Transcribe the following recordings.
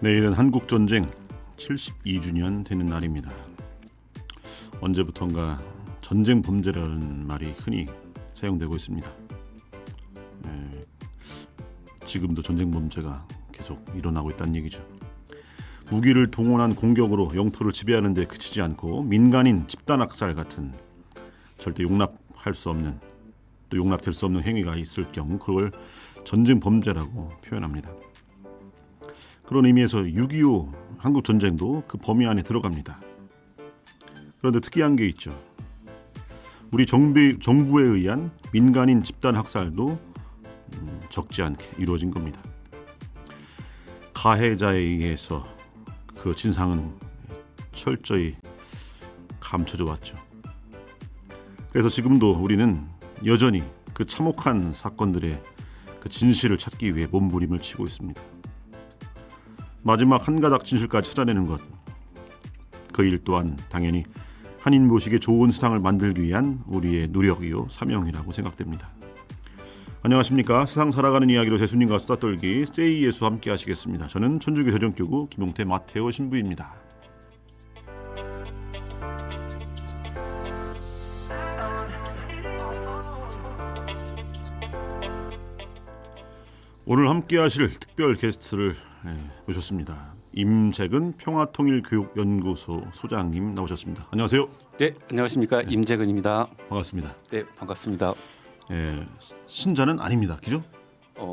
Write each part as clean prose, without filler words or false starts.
내일은 한국전쟁 72주년 되는 날입니다. 언제부턴가 전쟁 범죄라는 말이 흔히 사용되고 있습니다. 지금도 전쟁 범죄가 계속 일어나고 있다는 얘기죠. 무기를 동원한 공격으로 영토를 지배하는 데 그치지 않고 민간인 집단학살 같은 절대 용납할 수 없는, 또 용납될 수 없는 행위가 있을 경우 그걸 전쟁 범죄라고 표현합니다. 그런 의미에서 6.25 한국전쟁도 그 범위 안에 들어갑니다. 그런데 특이한 게 있죠. 우리 정부에 의한 민간인 집단 학살도 적지 않게 이루어진 겁니다. 가해자에 의해서 그 진상은 철저히 감춰져 왔죠. 그래서 지금도 우리는 여전히 그 참혹한 사건들의 그 진실을 찾기 위해 몸부림을 치고 있습니다. 마지막 한 가닥 진실까지 찾아내는 것, 그 일 또한 당연히 한인 보식의 좋은 세상을 만들기 위한 우리의 노력이요 사명이라고 생각됩니다. 안녕하십니까. 세상 살아가는 이야기로 재수님과 수다 떨기 세이 예수 함께 하시겠습니다. 저는 천주교 대전교구 김용태 마테오 신부입니다. 오늘 함께 하실 특별 게스트를 모셨습니다. 임재근 평화통일교육연구소 소장님 나오셨습니다. 안녕하세요. 네, 안녕하십니까. 임재근입니다. 반갑습니다. 네, 반갑습니다. 신자는 아닙니다. 그죠?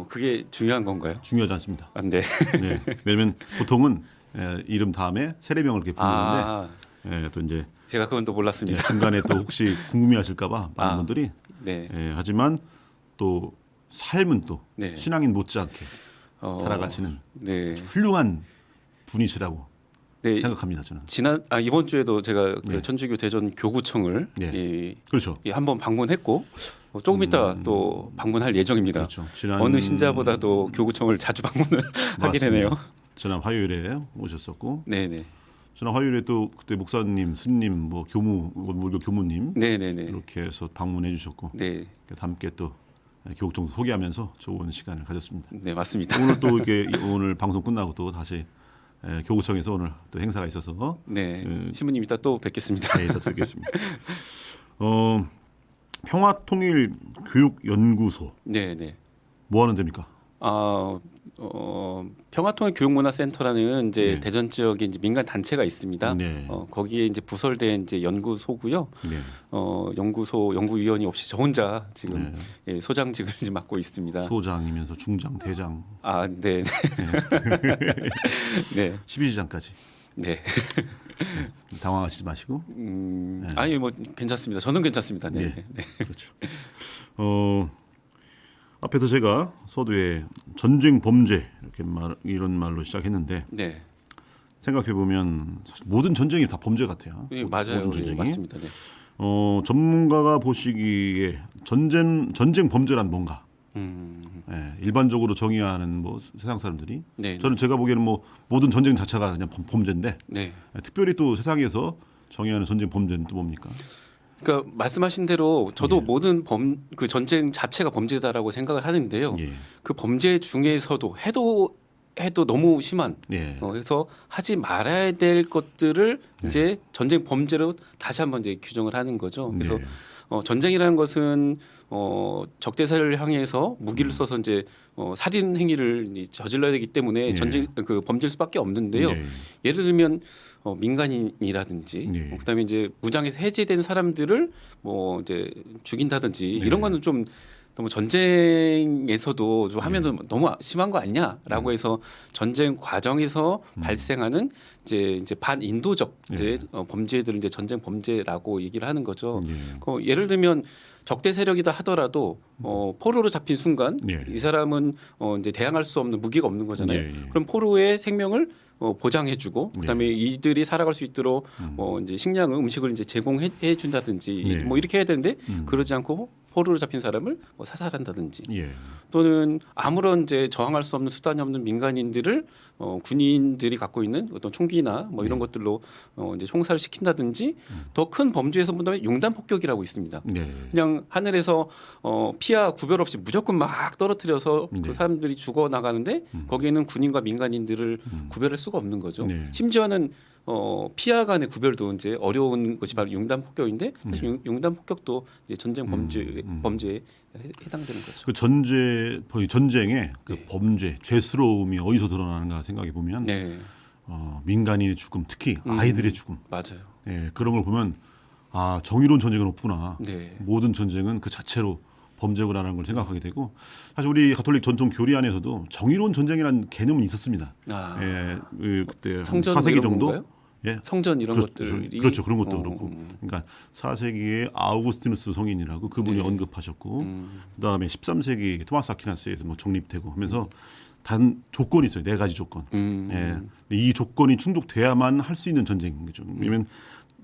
그게 중요한 건가요? 중요하지 않습니다. 네. 네. 왜냐면 보통은 이름 다음에 세례명을 이렇게 부르는데 또 이제 제가 그건 또 몰랐습니다. 중간에 또 혹시 궁금해하실까봐 많은 분들이 네. 하지만 또 삶은 또 네. 신앙인 못지않게 살아가시는 네. 훌륭한 분이시라고 네. 생각합니다. 저는 이번 주에도 제가 그 네. 천주교 대전 교구청을 그렇죠. 한번 방문했고 조금 이따 또 방문할 예정입니다. 그렇죠. 어느 신자보다도 교구청을 자주 방문을 하게 되네요. 지난 화요일에 오셨었고, 네네. 지난 화요일에 또 그때 목사님, 스님, 뭐 물교 교무님, 네네네. 이렇게 해서 방문해 주셨고, 네. 함께 또 교육청 소개하면서 좋은 시간을 가졌습니다. 네, 맞습니다. 오늘 또 이렇게 오늘 방송 끝나고 또 다시 교구청에서 오늘 또 행사가 있어서 네, 신부님 이따 또 뵙겠습니다. 네, 이따 뵙겠습니다. 평화통일교육연구소. 네네. 뭐 하는 데입니까? 평화통일교육문화센터라는 이제 네. 대전 지역에 이제 민간 단체가 있습니다. 네. 거기에 이제 부설된 이제 연구소고요. 네. 연구소 연구위원이 없이 저 혼자 지금 소장직을 이제 맡고 있습니다. 소장이면서 중장, 대장. 네. 네. 12지장까지. 네. 당황하시지 마시고. 아니 뭐 괜찮습니다. 저는 괜찮습니다. 네. 네. 네. 그렇죠. 앞에서 제가 서두에 전쟁 범죄 이런 말로 시작했는데 네. 생각해 보면 모든 전쟁이 다 범죄 같아요. 네, 맞아요. 모든 전쟁이. 네, 맞습니다. 네. 전문가가 보시기에 전쟁 범죄란 뭔가? 일반적으로 정의하는 뭐 세상 사람들이 네, 저는 제가 보기에는 뭐 모든 전쟁 자체가 그냥 범죄인데 네. 특별히 또 세상에서 정의하는 전쟁 범죄는 또 뭡니까? 그러니까 말씀하신 대로 저도 모든 그 전쟁 자체가 범죄다라고 생각을 하는데요. 그 범죄 중에서도 해도 너무 심한 그래서 하지 말아야 될 것들을 이제 전쟁 범죄로 다시 한번 이제 규정을 하는 거죠. 그래서 전쟁이라는 것은 적대사를 향해서 무기를 써서 이제 살인 행위를 저질러야 되기 때문에 전쟁 그 범죄일 수밖에 없는데요. 예를 들면 민간인이라든지 그다음에 이제 무장에서 해제된 사람들을 뭐 이제 죽인다든지 이런 거는 좀 너무 전쟁에서도 좀 하면 너무 심한 거 아니냐라고 해서 전쟁 과정에서 발생하는 이제 반인도적 이제 범죄들을 이제 전쟁 범죄라고 얘기를 하는 거죠. 예를 들면 적대 세력이다 하더라도 포로로 잡힌 순간 이 사람은 이제 대항할 수 없는 무기가 없는 거잖아요. 그럼 포로의 생명을 보장해주고 그다음에 이들이 살아갈 수 있도록 이제 식량을 음식을 이제 제공해 준다든지 뭐 이렇게 해야 되는데 그러지 않고 포로로 잡힌 사람을 뭐 사살한다든지 또는 아무런 이제 저항할 수 없는 수단이 없는 민간인들을 군인들이 갖고 있는 어떤 총기나 뭐 이런 것들로 이제 총살을 시킨다든지 더 큰 범죄에서 본다면 융단 폭격이라고 있습니다. 그냥 그냥 하늘에서 피하 구별 없이 무조건 막 떨어뜨려서 네. 그 사람들이 죽어 나가는데 거기에는 군인과 민간인들을 구별할 수가 없는 거죠. 네. 심지어는 피하 간의 구별도 이제 어려운 것이 바로 융단 폭격인데 사실 융단 폭격도 이제 전쟁 범죄에 해당되는 거죠. 그 전쟁의 그 네. 범죄, 죄스러움이 어디서 드러나는가 생각해 보면 네. 민간인의 죽음, 특히 아이들의 죽음, 맞아요. 예, 그런 걸 보면 아 정의로운 전쟁은 없구나. 네. 모든 전쟁은 그 자체로 범죄구나라는 걸 생각하게 되고 사실 우리 가톨릭 전통 교리 안에서도 정의로운 전쟁이라는 개념은 있었습니다. 아. 예, 그때 성전 4세기 이런 정도. 건가요? 예. 성전 이런 그렇죠. 것들이 그렇죠. 그런 것도 그렇고. 그러니까 4세기에 아우구스티누스 성인이라고 그분이 네. 언급하셨고 그다음에 13세기 토마스 아퀴나스에서 뭐 정립되고 하면서 단 조건이 있어요. 4가지 조건. 예. 이 조건이 충족돼야만 할 수 있는 전쟁인 거죠. 왜냐면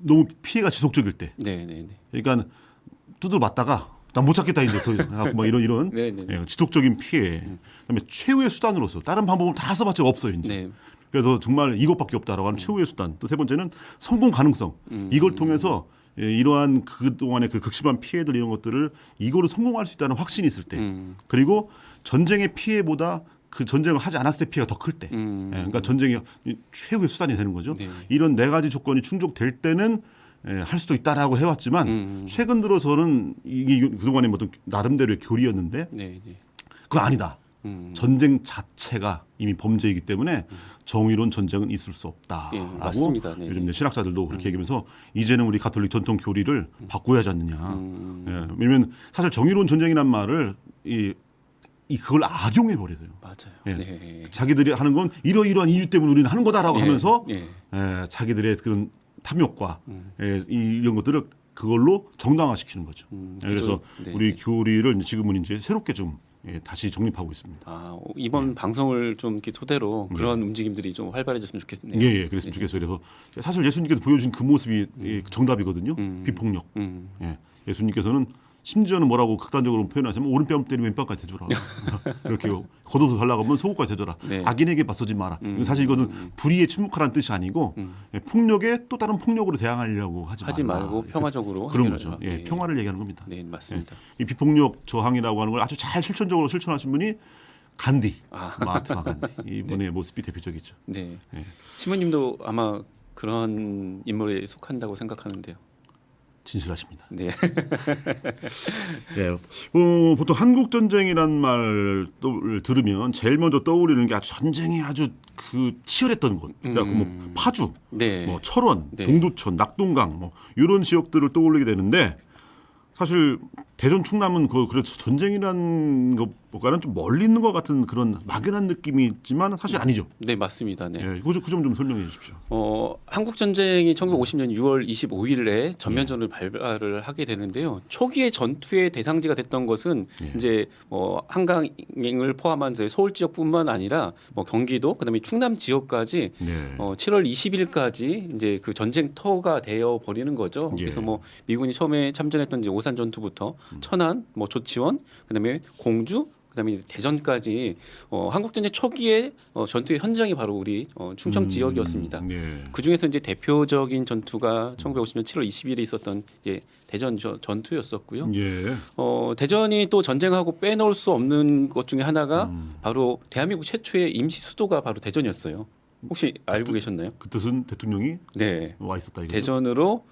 너무 피해가 지속적일 때. 네, 네, 네. 그러니까 두드려 맞다가 난 못 찾겠다 이제 더 이상 막 이런 네, 네. 예, 지속적인 피해. 그다음에 최후의 수단으로서 다른 방법은 다 써봤자 없어요 이제. 네. 그래서 정말 이것밖에 없다라고 하는 최후의 수단. 또 세 번째는 성공 가능성. 이걸 통해서 이러한 그동안의 그 극심한 피해들 이런 것들을 이거로 성공할 수 있다는 확신이 있을 때. 그리고 전쟁의 피해보다 그 전쟁을 하지 않았을 때 피해가 더 클 때. 그러니까 전쟁이 최후의 수단이 되는 거죠. 네. 이런 4가지 조건이 충족될 때는 할 수도 있다라고 해왔지만 최근 들어서는 이게 그동안의 어떤 나름대로의 교리였는데 네, 네. 그건 아니다. 전쟁 자체가 이미 범죄이기 때문에 정의로운 전쟁은 있을 수 없다라고 예, 맞습니다. 네, 요즘 신학자들도 그렇게 얘기하면서 이제는 우리 가톨릭 전통 교리를 바꿔야 하지 않느냐. 예, 왜냐하면 사실 정의로운 전쟁이란 말을 그걸 악용해 버려서요. 맞아요. 예. 네. 자기들이 하는 건 이러이러한 이유 때문에 우리는 하는 거다라고 예, 하면서 예. 자기들의 그런 탐욕과 이런 것들을 그걸로 정당화시키는 거죠. 그래서 네. 우리 교리를 지금은 이제 새롭게 좀 다시 정립하고 있습니다. 아, 이번 방송을 좀 이렇게 토대로 그런 움직임들이 좀 활발해졌으면 좋겠네요. 예, 그랬으면 좋겠어요. 그래서 사실 예수님께서 보여주신 그 모습이 정답이거든요. 비폭력. 예, 예수님께서는 심지어는 뭐라고 극단적으로 표현하자면 오른뺨 때리면 왼뺨까지 대줘라. 이렇게 걷어서 가려고 하면 속옷까지 대줘라. 네. 악인에게 맞서지 마라. 사실 이것은 불의에 침묵하라는 뜻이 아니고 폭력에 또 다른 폭력으로 대항하려고 하지 말고 평화적으로 그런 거죠. 네. 예, 평화를 얘기하는 겁니다. 네, 맞습니다. 이 비폭력 저항이라고 하는 걸 아주 잘 실천적으로 실천하신 분이 간디, 마하트마 간디 이분의 모습이 대표적이죠. 네, 예. 신부님도 아마 그런 인물에 속한다고 생각하는데요. 진실하십니다. 네. 예, 보통 한국 전쟁이란 말을 들으면 제일 먼저 떠오르는 게 전쟁이 아주 그 치열했던 곳, 그래갖고 뭐 파주, 네. 뭐 철원, 네. 동두천, 낙동강, 뭐 이런 지역들을 떠올리게 되는데 사실 대전 충남은 그래서 전쟁이라는 것보다는 좀 멀리 있는 것 같은 그런 막연한 느낌이 있지만 사실 아니죠. 네, 맞습니다. 네. 예, 그 점 좀 설명해 주십시오. 한국 전쟁이 1950년 6월 25일에 전면전을 발발을 하게 되는데요. 초기의 전투의 대상지가 됐던 것은 이제 한강을 포함한 서울 지역뿐만 아니라 경기도 그다음에 충남 지역까지 7월 20일까지 이제 그 전쟁터가 되어 버리는 거죠. 예. 그래서 미군이 처음에 참전했던 이제 오산 전투부터 천안, 조치원, 그다음에 공주, 그다음에 대전까지 한국전쟁 초기에 전투의 현장이 바로 우리 충청 지역이었습니다. 그 중에서 이제 대표적인 전투가 1950년 7월 20일에 있었던 이제 대전 전투였었고요. 예. 대전이 또 전쟁하고 빼놓을 수 없는 것 중에 하나가 바로 대한민국 최초의 임시 수도가 바로 대전이었어요. 혹시 알고 계셨나요? 그 뜻은 대통령이 네. 와 있었다 이거죠? 대전으로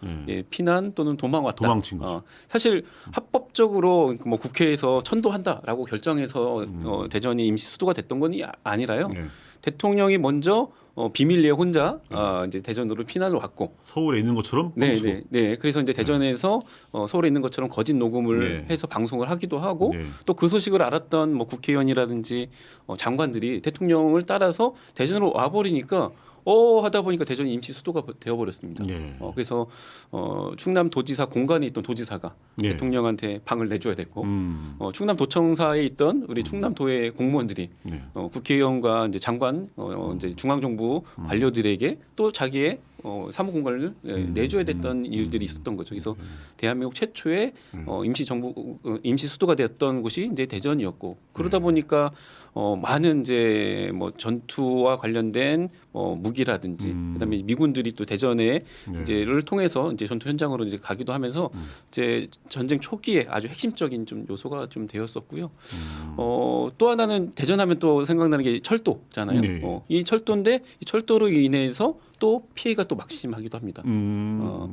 피난 또는 도망왔다. 도망친 거죠. 사실 합법적으로 국회에서 천도한다라고 결정해서 대전이 임시 수도가 됐던 건 아니라요. 네. 대통령이 먼저 비밀리에 혼자 이제 대전으로 피난을 왔고 서울에 있는 것처럼 네, 뻥치고. 네. 그래서 이제 대전에서 서울에 있는 것처럼 거짓 녹음을 해서 방송을 하기도 하고 또 그 소식을 알았던 국회의원이라든지 장관들이 대통령을 따라서 대전으로 와버리니까 하다 보니까 대전이 임시 수도가 되어버렸습니다. 그래서 충남도지사 공간에 있던 도지사가 대통령한테 방을 내줘야 됐고 충남도청사에 있던 우리 충남도의 공무원들이 국회의원과 이제 장관, 이제 중앙정부 관료들에게 또 자기의 사무 공간을 내줘야 됐던 일들이 있었던 거죠. 그래서 대한민국 최초의 임시 수도가 되었던 곳이 이제 대전이었고 그러다 보니까 많은 이제 뭐 전투와 관련된 무기라든지 그다음에 미군들이 또 대전에 이제를 통해서 이제 전투 현장으로 이제 가기도 하면서 이제 전쟁 초기에 아주 핵심적인 좀 요소가 좀 되었었고요. 또 하나는 대전하면 또 생각나는 게 철도잖아요. 네. 이 철도인데 이 철도로 인해서 또 피해가 또 막심하기도 합니다.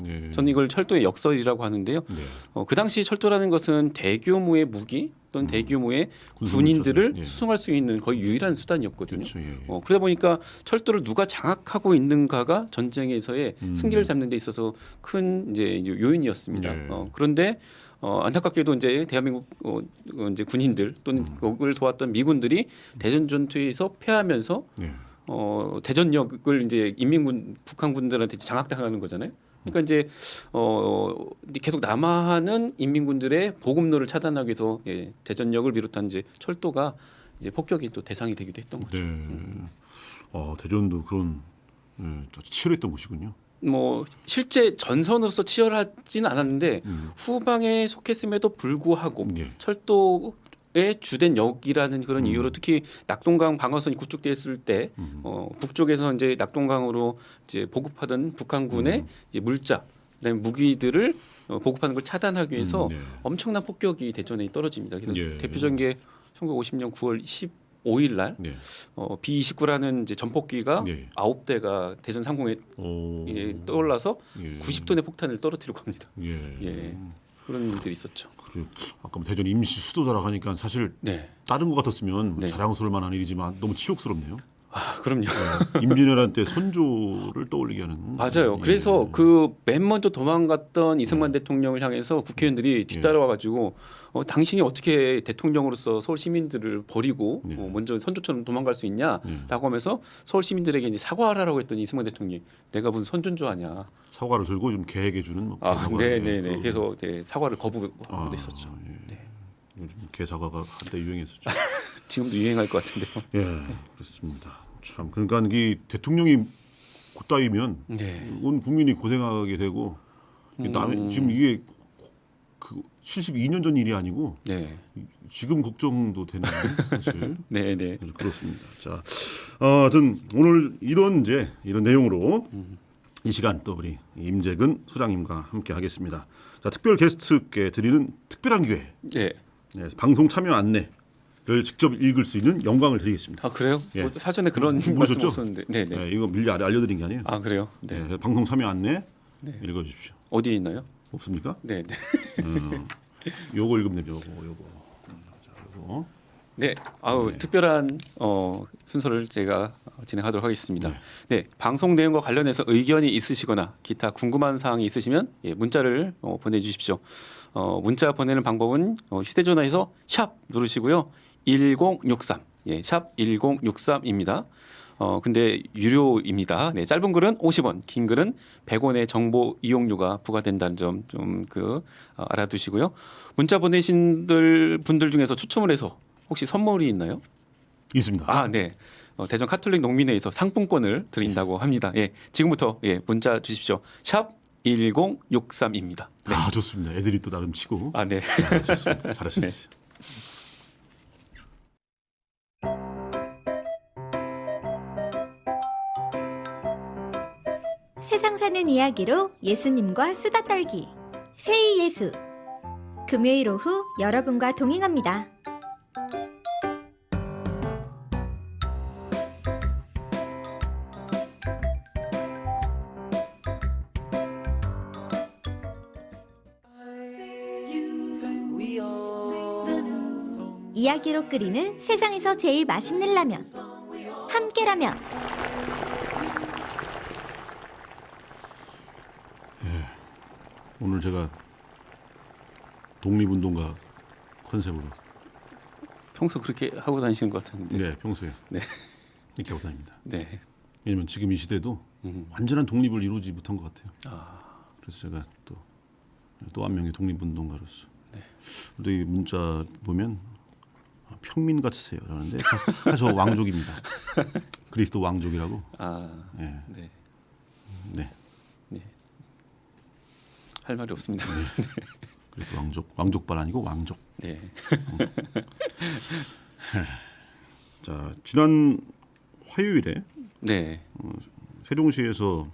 네. 저는 이걸 철도의 역설이라고 하는데요. 네. 그 당시 철도라는 것은 대규모의 무기 또는 대규모의 군인들을 예. 수송할 수 있는 거의 유일한 수단이었거든요. 그렇죠. 예. 그러다 보니까 철도를 누가 장악하고 있는가가 전쟁에서의 승기를 잡는 데 있어서 큰 이제 요인이었습니다. 네. 그런데 안타깝게도 이제 대한민국 이제 군인들 또는 그걸 도왔던 미군들이 대전 전투에서 패하면서 네. 대전역을 이제 인민군 북한군들한테 장악당하는 거잖아요. 그러니까 이제 계속 남하하는 인민군들의 보급로를 차단하기 위해서 대전역을 비롯한 이제 철도가 이제 폭격이 또 대상이 되기도 했던 거죠. 네. 대전도 그런 치열했던 곳이군요. 뭐 실제 전선으로서 치열하지는 않았는데 후방에 속했음에도 불구하고 철도의 주된 역이라는 그런 이유로 특히 낙동강 방어선이 구축됐을 때 북쪽에서 이제 낙동강으로 이제 보급하던 북한군의 이제 물자 그다음에 무기들을 보급하는 걸 차단하기 위해서 엄청난 폭격이 대전에 떨어집니다. 그래서 대표적인 게 1950년 9월 15일 날 B-29라는 이제 전폭기가 9대가 대전 상공에 이제 떠올라서 90톤의 폭탄을 떨어뜨리고 합니다. 그런 일들이 있었죠. 그리고 아까 대전 임시 수도다라고 하니까 사실 다른 것 같았으면 자랑스러울 만한 일이지만 너무 치욕스럽네요. 그럼요. 임진왜란 때 선조를 떠올리게 하는. 맞아요. 그래서 그 맨 먼저 도망갔던 이승만 대통령을 향해서 국회의원들이 뒤따라와가지고 당신이 어떻게 대통령으로서 서울 시민들을 버리고 먼저 선조처럼 도망갈 수 있냐라고 하면서 서울 시민들에게 이제 사과하라고 했더니 이승만 대통령이 내가 무슨 선조인 줄 아냐. 사과를 들고 좀 개에게주는. 네네네. 그래서 사과를 거부했었죠. 요즘 개 사과가 한때 유행했었죠. 지금도 유행할 것 같은데요. 그렇습니다. 참 그러니까 이 대통령이 곧다이면 온 국민이 고생하게 되고 지금 이게 그 72년 전 일이 아니고 지금 걱정도 되는 사실. 네네. 그렇습니다. 자, 하여튼 오늘 이런 내용으로 이 시간 또 우리 임재근 소장님과 함께 하겠습니다. 자, 특별 게스트께 드리는 특별한 기회. 방송 참여 안내를 직접 읽을 수 있는 영광을 드리겠습니다. 그래요? 뭐 사전에 그런 말씀 없었는데. 네네. 이거 미리 알려드린 게 아니에요. 그래요? 방송 참여 안내 읽어주십시오. 어디에 있나요? 없습니까? 네. 요거 읽으면 되죠. 요거. 네, 특별한 순서를 제가 진행하도록 하겠습니다. 방송 내용과 관련해서 의견이 있으시거나 기타 궁금한 사항이 있으시면 문자를 보내주십시오. 문자 보내는 방법은 휴대전화에서 샵 누르시고요. 1063, 샵 1063입니다. 근데 유료입니다. 짧은 글은 50원, 긴 글은 100원의 정보 이용료가 부과된다는 점 좀 알아두시고요. 문자 보내신 분들 중에서 추첨을 해서 혹시 선물이 있나요? 있습니다. 네. 대전 카톨릭 농민회에서 상품권을 드린다고 합니다. 지금부터 문자 주십시오. 샵 1063입니다. 좋습니다. 애들이 또 나름 치고. 네. 좋습니다. 잘하셨어요. 세상 사는 이야기로 예수님과 수다 떨기 세이 예수 금요일 오후 여러분과 동행합니다. 이야기로 끓이는 세상에서 제일 맛있는 라면 함께라면. 오늘 제가 독립운동가 컨셉으로. 평소 그렇게 하고 다니시는 것 같은데. 평소에. 이렇게 하고 다닙니다. 왜냐면 지금 이 시대도 완전한 독립을 이루지 못한 것 같아요. 그래서 제가 또 한 명의 독립운동가로서. 또 이 문자 보면 평민 같으세요. 라는데 저 왕족입니다. 그리스도 왕족이라고. 네. 네. 할 말이 없습니다. 그래서 왕족발 아니고 왕족. 네. 자, 지난 화요일에 네. 세종시에서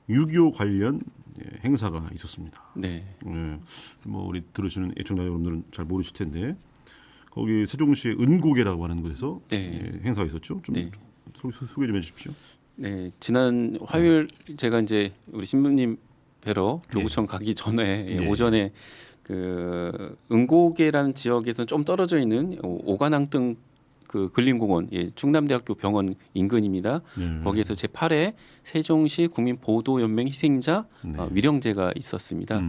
6.25 관련 행사가 있었습니다. 네. 뭐 우리 들으시는 애청자 여러분들은 잘 모르실 텐데 거기 세종시의 은고개라고 하는 곳에서 행사가 있었죠. 좀 소개 좀 해주십시오. 네, 지난 화요일 제가 이제 우리 신부님 뵈러 교구청 가기 전에 오전에 그 은고개라는 지역에서 좀 떨어져 있는 오관항등 그 근린공원, 충남대학교 병원 인근입니다. 거기에서 제8회 세종시 국민보도연맹 희생자 위령제가 있었습니다.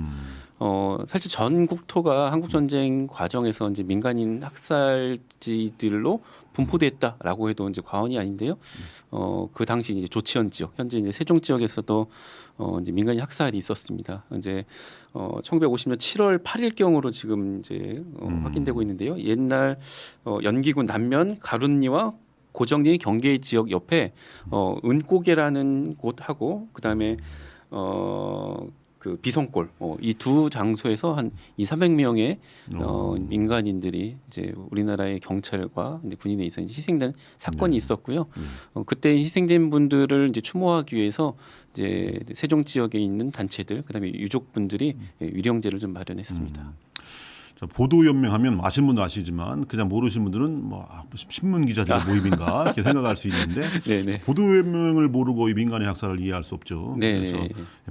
사실 전 국토가 한국전쟁 과정에서 이제 민간인 학살지들로 분포됐다라고 해도 이제 과언이 아닌데요. 그 당시 이제 조치현 지역, 현재 이제 세종 지역에서도 이제 민간인 학살이 있었습니다. 이제 1950년 7월 8일경으로 지금 이제 확인되고 있는데요. 옛날 연기군 남면 가룬리와 고정리 경계 지역 옆에 은고개라는 곳하고 그다음에 그 비성골 이 두 장소에서 한 200~300명의 민간인들이 이제 우리나라의 경찰과 이제 군인에 의해서 이제 희생된 사건이 있었고요. 그때 희생된 분들을 이제 추모하기 위해서 이제 세종 지역에 있는 단체들 그다음에 유족분들이 위령제를 좀 마련했습니다. 보도연맹하면 아시는 분도 아시지만 그냥 모르시는 분들은 뭐 신문 기자들의 모임인가 이렇게 생각할 수 있는데 보도연맹을 모르고 이 민간의 학살을 이해할 수 없죠. 그래서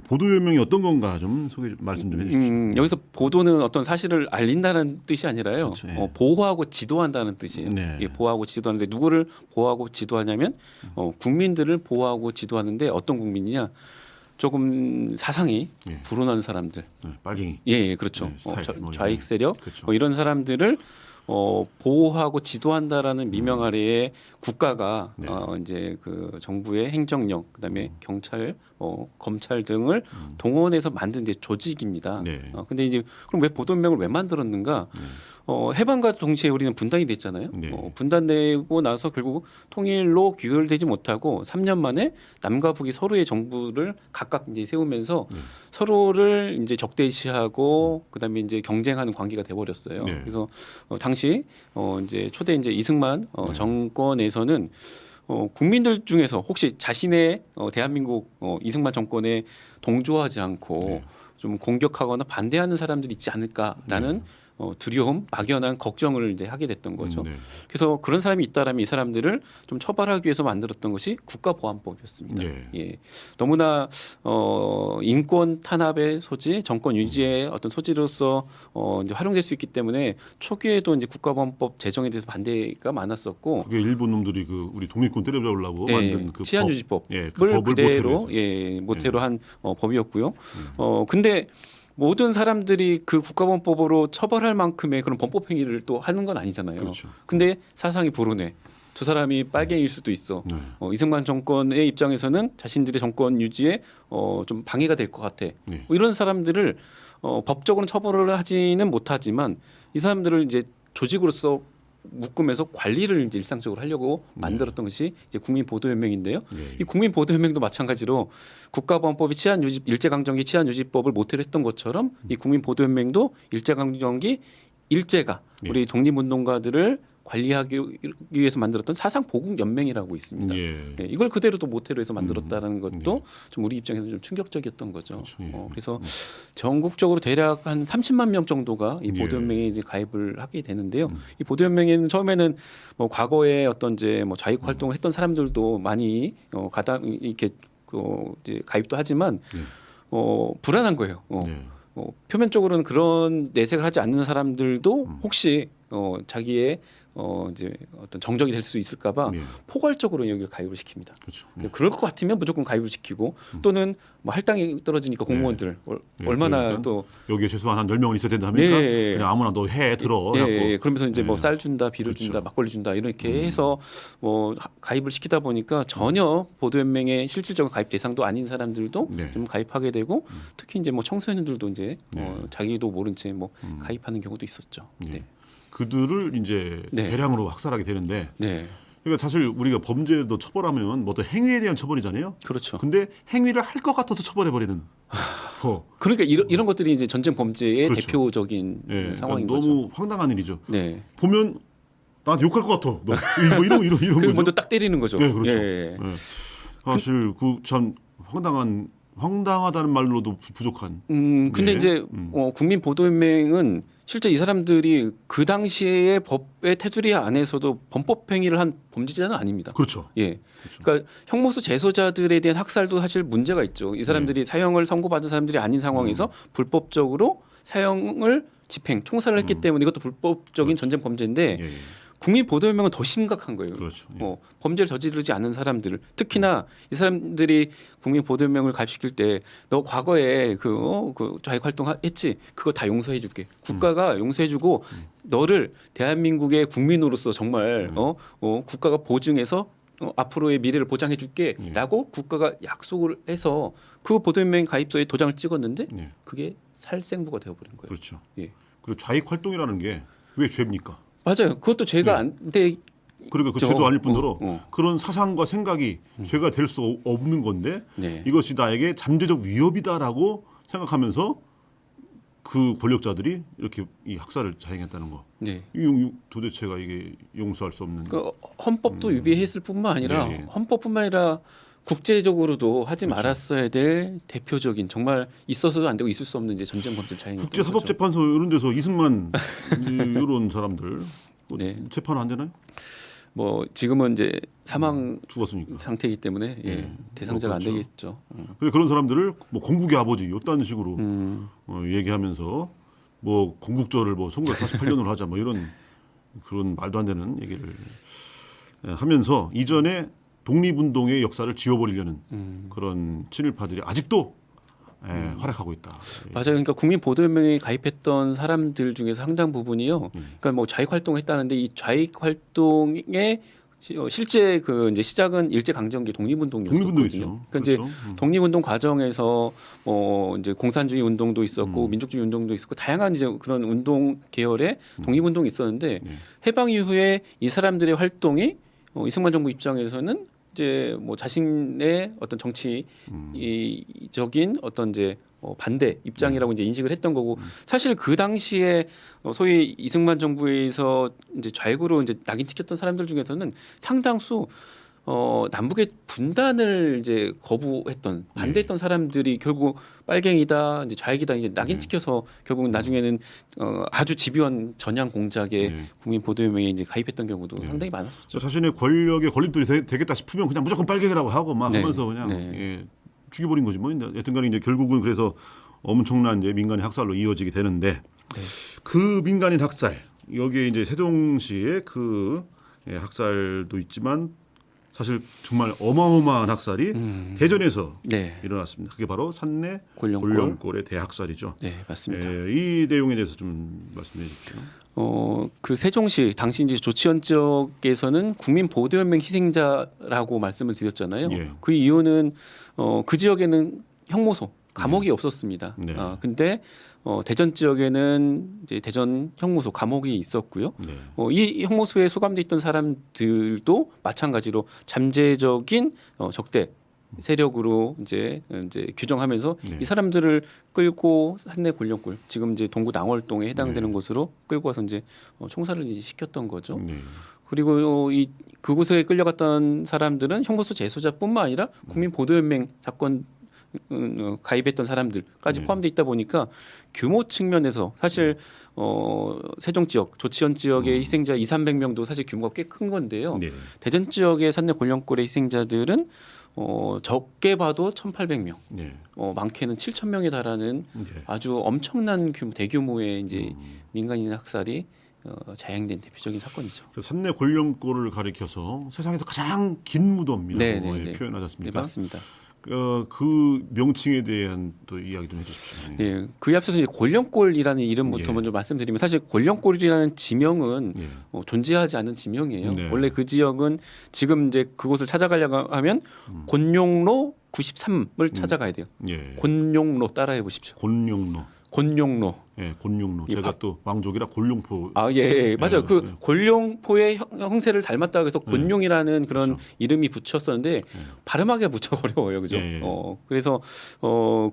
보도연맹이 어떤 건가 좀 말씀 좀 해주십시오. 여기서 보도는 어떤 사실을 알린다는 뜻이 아니라요. 그렇죠. 보호하고 지도한다는 뜻이에요. 보호하고 지도하는데 누구를 보호하고 지도하냐면 국민들을 보호하고 지도하는데 어떤 국민이냐? 조금 사상이 불온한 사람들, 빨갱이, 그렇죠. 좌익 세력, 그렇죠. 이런 사람들을 보호하고 지도한다라는 미명 아래에 국가가 이제 그 정부의 행정력, 그다음에 경찰, 검찰 등을 동원해서 만든 이제 조직입니다. 근데 이제 그럼 왜 보도연맹을 왜 만들었는가? 해방과 동시에 우리는 분단이 됐잖아요. 분단되고 나서 결국 통일로 귀결되지 못하고 3년 만에 남과 북이 서로의 정부를 각각 이제 세우면서 서로를 이제 적대시하고 그다음에 이제 경쟁하는 관계가 돼버렸어요. 그래서 당시 이제 초대 이제 이승만 정권에서는 국민들 중에서 혹시 자신의 대한민국 이승만 정권에 동조하지 않고 좀 공격하거나 반대하는 사람들이 있지 않을까라는 두려움, 막연한 걱정을 이제 하게 됐던 거죠. 그래서 그런 사람이 있다라면 이 사람들을 좀 처벌하기 위해서 만들었던 것이 국가보안법이었습니다. 너무나 인권 탄압의 소지, 정권 유지의 어떤 소지로서 이제 활용될 수 있기 때문에 초기에도 이제 국가보안법 제정에 대해서 반대가 많았었고, 그게 일본 놈들이 그 우리 독립군 때려잡으려고 만든 그 치안유지법을 법을 그대로 모태로 한 법이었고요. 근데 모든 사람들이 그 국가보안법으로 처벌할 만큼의 그런 범법 행위를 또 하는 건 아니잖아요. 그렇죠. 근데 사상이 불온해. 두 사람이 빨갱이일 수도 있어. 이승만 정권의 입장에서는 자신들의 정권 유지에 좀 방해가 될 것 같아. 뭐 이런 사람들을 법적으로는 처벌을 하지는 못하지만 이 사람들을 이제 조직으로서 묶으면서 관리를 이제 일상적으로 하려고 만들었던 것이 이제 국민보도연맹인데요. 이 국민보도연맹도 마찬가지로 국가보안법이 일제강점기 치안유지법을 모태로 했던 것처럼 이 국민보도연맹도 일제강점기 일제가 우리 독립운동가들을 관리하기 위해서 만들었던 사상보국연맹이라고 있습니다. 이걸 그대로 또 모태로 해서 만들었다는 것도 좀 우리 입장에서 좀 충격적이었던 거죠. 그렇죠. 그래서 전국적으로 대략 한 30만 명 정도가 이 보도연맹에 이제 가입을 하게 되는데요. 이 보도연맹에는 처음에는 뭐 과거에 어떤 이제 뭐 좌익 활동을 했던 사람들도 많이 이렇게 이제 가입도 하지만 불안한 거예요. 표면적으로는 그런 내색을 하지 않는 사람들도 혹시 자기의 이제 어떤 정적이 될 수 있을까봐 포괄적으로 여기를 가입을 시킵니다. 그렇죠. 그럴 것 같으면 무조건 가입을 시키고 또는 뭐 할당이 떨어지니까 공무원들 얼마나 그러니까 또 여기에 최소한 한 10명은 있어야 된다 하니까 그냥 아무나 너 해 들어. 그러면서 이제 뭐 쌀 준다, 비를 준다, 막걸리 준다 이렇게 해서 뭐 가입을 시키다 보니까 전혀 보도연맹의 실질적인 가입 대상도 아닌 사람들도 좀 가입하게 되고 특히 이제 뭐 청소년들도 이제 자기도 모른 채 뭐 가입하는 경우도 있었죠. 그들을 이제 대량으로 학살하게 되는데 그러니까 사실 우리가 범죄도 처벌하면 뭐 어떤 행위에 대한 처벌이잖아요. 그렇죠. 근데 행위를 할 것 같아서 처벌해 버리는 그러니까 이런 것들이 이제 전쟁 범죄의 그렇죠. 대표적인 네, 상황인 그러니까 거죠. 너무 황당한 일이죠. 네. 보면 나한테 욕할 것 같아. 너 뭐 이런 그 거죠. 먼저 딱 때리는 거죠. 네, 그렇죠. 예. 네. 사실 그 참 황당하다는 말로도 부족한. 근데 네. 이제 국민보도연맹은 실제 이 사람들이 그 당시의 법의 테두리 안에서도 범법 행위를 한 범죄자는 아닙니다. 그렇죠. 예. 그렇죠. 그러니까 형무소 재소자들에 대한 학살도 사실 문제가 있죠. 이 사람들이 네. 사형을 선고받은 사람들이 아닌 상황에서 불법적으로 사형을 집행, 총살을 했기 때문에 이것도 불법적인 그렇죠. 전쟁 범죄인데 예, 예. 국민보도연맹은 더 심각한 거예요. 그렇죠. 예. 범죄를 저지르지 않은 사람들을 특히나 이 사람들이 국민보도연맹을 가입시킬 때 너 과거에 그 좌익 활동했지 그거 다 용서해줄게. 국가가 용서해주고 너를 대한민국의 국민으로서 정말 국가가 보증해서 앞으로의 미래를 보장해줄게라고 국가가 약속을 해서 그 보도연맹 가입서에 도장을 찍었는데 예. 그게 살생부가 되어버린 거예요. 그렇죠. 예. 그리고 좌익 활동이라는 게 왜 죄입니까? 맞아요. 그것도 죄가 안 돼. 그러니까 그 그렇죠. 죄도 아닐 뿐더러 어. 그런 사상과 생각이 죄가 될 수 없는 건데 네. 이것이 나에게 잠재적 위협이다라고 생각하면서 그 권력자들이 이렇게 이 학살을 자행했다는 거. 네. 도대체가 이게 용서할 수 없는. 그 헌법도 위배했을 뿐만 아니라 네, 네. 헌법뿐만 아니라 국제적으로도 하지 그렇죠. 말았어야 될 대표적인 정말 있어서도 안 되고 있을 수 없는 이제 전쟁 범죄를 자행했던 거죠. 국제사법재판소 이런 데서 이승만 이런 사람들 뭐 네. 재판 안 되나요? 뭐 지금은 이제 사망 죽었으니까. 상태이기 때문에 대상자가 그렇죠. 안 되겠죠. 근데 그런 사람들을 뭐 공국의 아버지 이딴 식으로 얘기하면서 뭐 건국절을 뭐 1948년으로 하자 뭐 이런 그런 말도 안 되는 얘기를 하면서 이전에 독립운동의 역사를 지워버리려는 그런 친일파들이 아직도 활약하고 있다. 맞아요. 그러니까 국민보도연맹에 가입했던 사람들 중에서 상당 부분이요. 그러니까 뭐 좌익 활동을 했다는데 이 좌익 활동의 실제 그 이제 시작은 일제 강점기 독립운동이었거든요. 독립운동이죠. 그러니까 이제 그렇죠. 독립운동 과정에서 이제 공산주의 운동도 있었고 민족주의 운동도 있었고 다양한 이제 그런 운동 계열의 독립운동이 있었는데 해방 이후에 이 사람들의 활동이 이승만 정부 입장에서는 이제 뭐 자신의 어떤 정치적인 어떤 이제 반대 입장이라고 이제 인식을 했던 거고 사실 그 당시에 소위 이승만 정부에서 이제 좌익으로 이제 낙인 찍혔던 사람들 중에서는 상당수 남북의 분단을 이제 거부했던 반대했던 사람들이 결국 빨갱이다 이제 좌익이다 이제 낙인 찍혀서 결국 나중에는 아주 집요한 전향 공작에 국민보도연맹에 이제 가입했던 경우도 상당히 많았었죠. 자신의 권력에 걸림돌이 되겠다 싶으면 그냥 무조건 빨갱이라고 하고 막 하면서 그냥 죽여버린 거지 뭐. 여튼간에 이제 결국은 그래서 엄청난 이제 민간인 학살로 이어지게 되는데 그 민간인 학살 여기에 이제 세종시의 그 학살도 있지만. 사실 정말 어마어마한 학살이 대전에서 일어났습니다. 그게 바로 산내 곤령골의 대학살이죠. 네, 맞습니다. 이 내용에 대해서 좀 말씀해 주십시오. 그 세종시 당시 이제 조치원 지역에서는 국민보도연맹 희생자라고 말씀을 드렸잖아요. 그 이유는 그 지역에는 형무소, 감옥이 없었습니다. 근데 대전 지역에는 이제 대전 형무소 감옥이 있었고요. 이 형무소에 수감돼 있던 사람들도 마찬가지로 잠재적인 적대 세력으로 이제 규정하면서 이 사람들을 끌고 산내 곤령골 지금 이제 동구 낭월동에 해당되는 곳으로 끌고 와서 이제 총살을 이제 시켰던 거죠. 그리고 그곳에 끌려갔던 사람들은 형무소 재소자뿐만 아니라 국민보도연맹 사건 가입했던 사람들까지 포함되어 있다 보니까 규모 측면에서 사실 세종 지역, 조치원 지역의 희생자 2,300명도 사실 규모가 꽤 큰 건데요. 대전 지역의 산내 곤령골의 희생자들은 적게 봐도 1,800명, 많게는 7,000명에 달하는 아주 엄청난 대규모의 이제 민간인 학살이 자행된 대표적인 사건이죠. 산내 곤령골을 가리켜서 세상에서 가장 긴 무덤이라고 표현하셨습니까? 네, 맞습니다. 그 명칭에 대한 또 이야기 좀 해주십시오. 네, 그에 앞서서 이제 곤령골이라는 이름부터 먼저 말씀드리면 사실 곤령골이라는 지명은 존재하지 않는 지명이에요. 원래 그 지역은 지금 이제 그곳을 찾아가려고 하면 곤용로 93을 찾아가야 돼요. 곤용로 따라해 보십시오. 곤용로. 곤룡로. 예, 곤룡로. 예, 제가 또 왕족이라 곤룡포. 예, 맞아요. 그 예. 곤룡포의 형세를 닮았다고 해서 곤룡이라는 그런 그렇죠. 이름이 붙였었는데 발음하기가 무척 어려워요, 그죠? 예. 그래서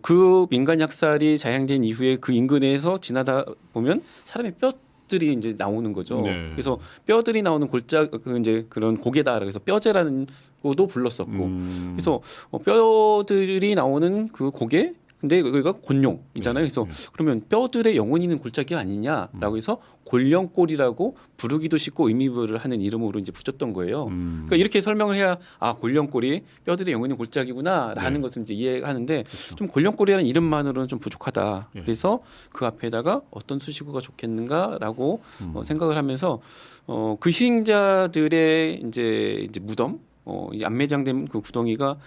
그 민간 약살이 자행된 이후에 그 인근에서 지나다 보면 사람의 뼈들이 이제 나오는 거죠. 네. 그래서 뼈들이 나오는 골짜 그 이제 그런 고개다. 그래서 뼈제라는 것도 불렀었고, 그래서 뼈들이 나오는 그 고개. 근데 여기가 곤룡이잖아요. 그래서 그러면 뼈들의 영혼이 있는 골짜기 아니냐라고 해서 곤룡골이라고 부르기도 쉽고 의미부여를 하는 이름으로 이제 붙였던 거예요. 그러니까 이렇게 설명을 해야 곤룡골이 뼈들의 영혼이 있는 골짜기구나라는 네. 것을 이제 이해하는데 그렇죠. 좀 곤룡골이라는 이름만으로는 좀 부족하다. 예. 그래서 그 앞에다가 어떤 수식어가 좋겠는가라고 생각을 하면서 그 희생자들의 이제 무덤, 이제 안매장된 그 구덩이가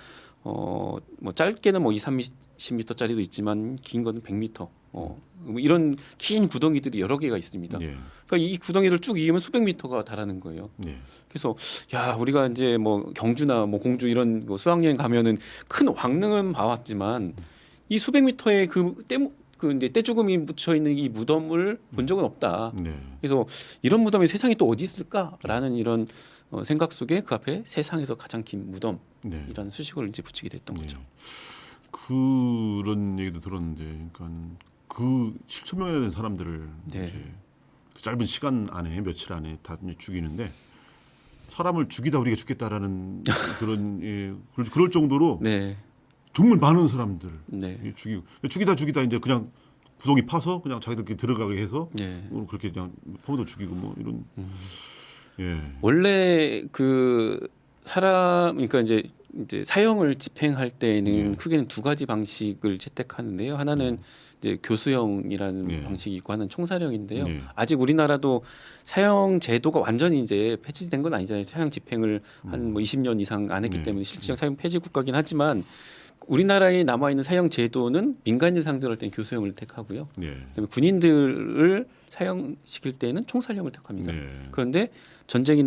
뭐 짧게는 뭐 20-30m짜리도 있지만 긴 거는 100m. 뭐 이런 긴 구덩이들이 여러 개가 있습니다. 예. 그러니까 이 구덩이를 쭉 이으면 수백 미터가 달하는 거예요. 예. 그래서 야 우리가 이제 뭐 경주나 뭐 공주 이런 거 수학여행 가면은 큰 왕릉은 봐왔지만 이 수백 미터의 그 이제 떼죽음이 묻혀 있는 이 무덤을 본 적은 없다. 네. 그래서 이런 무덤이 세상에 또 어디 있을까라는 이런 생각 속에 그 앞에 세상에서 가장 긴 무덤. 네. 이런 수식을 이제 붙이게 됐던 거죠. 그런 얘기도 들었는데, 그러니까 그 7천 명에 대한 사람들을 네. 이제 그 짧은 시간 안에 며칠 안에 다 이제 죽이는데 사람을 죽이다 우리가 죽겠다라는 그런 그럴 정도로 네. 정말 많은 사람들을 네. 죽이다 이제 그냥 구덩이 파서 그냥 자기들끼리 들어가게 해서 네. 그렇게 그냥 포모도 죽이고 뭐 이런. 예. 원래 그 사람 그러니까 이제 사형을 집행할 때에는 크게는 두 가지 방식을 채택하는데요. 하나는 이제 교수형이라는 방식이 있고 하나는 총사령인데요. 아직 우리나라도 사형 제도가 완전히 이제 폐지된 건 아니잖아요. 사형 집행을 한 뭐 20년 이상 안 했기 때문에 실질적 사형 폐지 국가긴 하지만 우리나라에 남아 있는 사형 제도는 민간인 상대할 때는 교수형을 택하고요. 그다음에 군인들을 사형시킬 때는 총살형을 택합니다. 그런데 전쟁이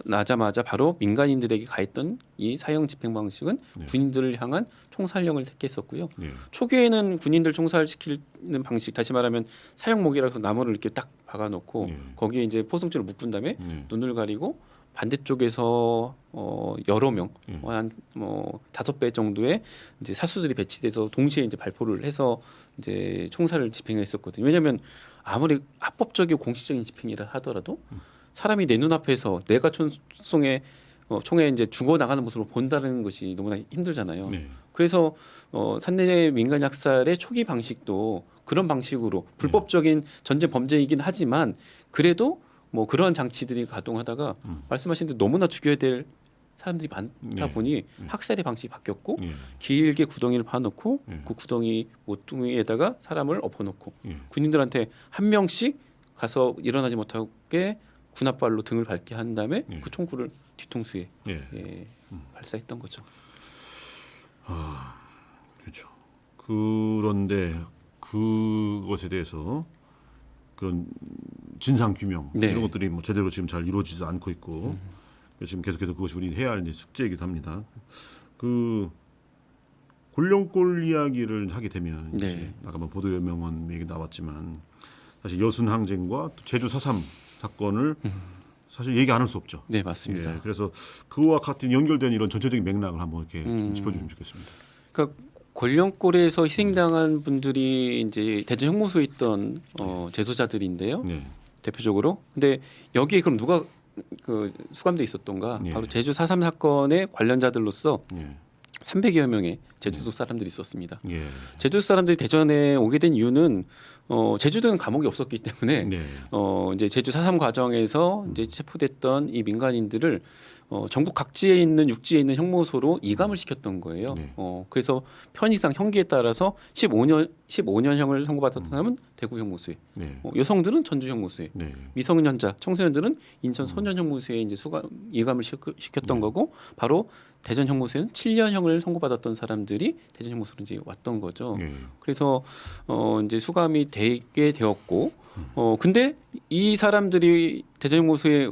나자마자 바로 민간인들에게 가했던 이 사형 집행 방식은 군인들을 향한 총살형을 택했었고요. 초기에는 군인들 총살시키는 방식, 다시 말하면 사형목이라서 나무를 이렇게 딱 박아놓고 거기에 이제 포승줄을 묶은 다음에 눈을 가리고 반대쪽에서 여러 명, 한 뭐 5배 정도의 이제 사수들이 배치돼서 동시에 이제 발포를 해서 이제 총살을 집행을 했었거든요. 왜냐하면 아무리 합법적이고 공식적인 집행이라 하더라도 사람이 내 눈앞에서 내가 총에 이제 죽어 나가는 모습을 본다는 것이 너무나 힘들잖아요. 그래서 산내 민간 약살의 초기 방식도 그런 방식으로 불법적인 전쟁 범죄이긴 하지만 그래도 뭐 그런 장치들이 가동하다가 말씀하신 대로 너무나 죽여야 될 사람들이 많다 보니 학살의 방식이 바뀌었고 길게 구덩이를 파놓고 그 구덩이 모퉁이에다가 사람을 엎어놓고 군인들한테 한 명씩 가서 일어나지 못하게 군홧발로 등을 밟게 한 다음에 그 총구를 뒤통수에 발사했던 거죠. 그렇죠. 그런데 그것에 대해서 그런 진상 규명 이런 것들이 뭐 제대로 지금 잘 이루어지지 않고 있고 지금 계속해서 그것이 우리 해야 할 이제 숙제이기도 합니다. 그 곤룡골 이야기를 하게 되면 이제 아까 뭐 보도연명원 얘기 나왔지만 사실 여순 항쟁과 또 제주 4.3 사건을 사실 얘기 안 할 수 없죠. 네, 맞습니다. 그래서 그와 같은 연결된 이런 전체적인 맥락을 한번 이렇게 짚어주시면 좋겠습니다. 그러니까 곤룡골에서 희생당한 분들이 이제 대전 형무소에 있던 재소자들인데요. 대표적으로. 근데 여기에 그럼 누가 그 수감돼 있었던가? 바로 제주 4.3 사건의 관련자들로서 300여 명의 제주도 사람들이 있었습니다. 제주도 사람들이 대전에 오게 된 이유는 제주도는 감옥이 없었기 때문에 이제 제주 4.3 과정에서 이제 체포됐던 이 민간인들을 전국 각지에 있는 육지에 있는 형무소로 이감을 시켰던 거예요. 그래서 편의상 형기에 따라서 15년형을 선고받았던 사람은 대구 형무소에, 여성들은 전주 형무소에, 미성년자 청소년들은 인천 소년 형무소에 이제 이감을 시켰던 거고, 바로 대전 형무소에는 7년형을 선고받았던 사람들이 대전 형무소로 이제 왔던 거죠. 그래서 이제 수감이 되게 되었고, 근데 이 사람들이 대전 형무소에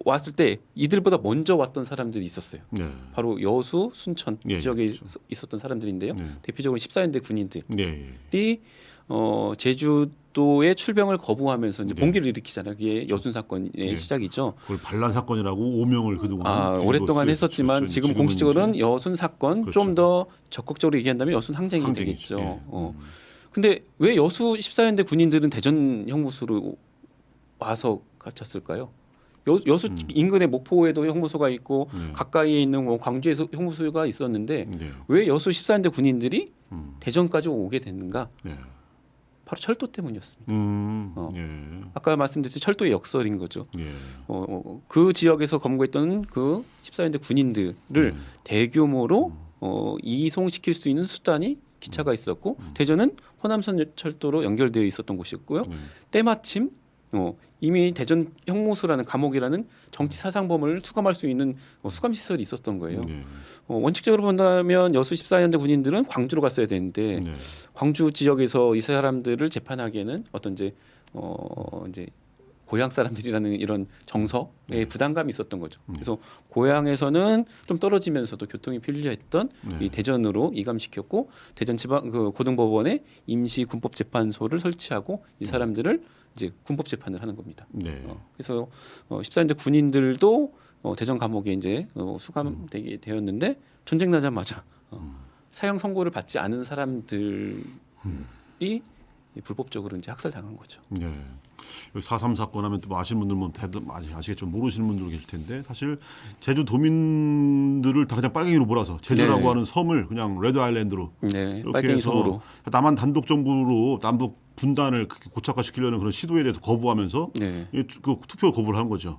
왔을 때 이들보다 먼저 왔던 사람들이 있었어요. 네. 바로 여수, 순천 예, 지역에 그렇죠. 있었던 사람들인데요. 네. 대표적으로 14연대 군인들이 네. 예. 제주도의 출병을 거부하면서 이제 네. 봉기를 일으키잖아요. 그게 여순 사건의 네. 시작이죠. 그걸 반란 사건이라고 오명을 그동안 오랫동안 했었지만 지금 공식적으로는 이제 여순 사건, 그렇죠. 좀 더 적극적으로 얘기한다면 여순 항쟁이 항쟁이죠. 되겠죠. 예. 근데 왜 여수 14연대 군인들은 대전 형무소로 와서 갇혔을까요? 여수 인근에 목포에도 형무소가 있고 네. 가까이에 있는 뭐 광주에서 형무소가 있었는데 네. 왜 여수 14연대 군인들이 음. 대전까지 오게 됐는가? 네. 바로 철도 때문이었습니다. 예. 아까 말씀드렸듯이 철도의 역설인 거죠. 예. 그 지역에서 검거했던 그 14연대 군인들을 대규모로 이송시킬 수 있는 수단이 기차가 있었고 대전은 호남선 철도로 연결되어 있었던 곳이었고요. 때마침 이미 대전 형무소라는 감옥이라는 정치 사상범을 수감할 수 있는 수감 시설이 있었던 거예요. 네. 원칙적으로 본다면 여수 14연대 군인들은 광주로 갔어야 되는데 네. 광주 지역에서 이 사람들을 재판하기에는 어떤 이제 고향 사람들이라는 이런 정서에 부담감이 있었던 거죠. 그래서 고향에서는 좀 떨어지면서도 교통이 편리했던 이 대전으로 이감시켰고 대전 지방 그 고등법원에 임시 군법 재판소를 설치하고 이 사람들을 이제 군법 재판을 하는 겁니다. 네. 그래서 14년대 군인들도 대전 감옥에 이제 수감되게 되었는데 전쟁 나자마자 사형 선고를 받지 않은 사람들이 불법적으로 이제 학살당한 거죠. 네. 4.3 사건 하면 또 아시는 분들 뭐 대부분 많이 아시겠지만 모르시는 분들 계실 텐데 사실 제주 도민들을 다 그냥 빨갱이로 몰아서 제주라고 네. 하는 섬을 그냥 레드 아일랜드로 네, 이렇게 빨갱이 해서 섬으로. 남한 단독 정부로 남북 분단을 고착화시키려는 그런 시도에 대해서 거부하면서 네. 그 투표 거부를 한 거죠.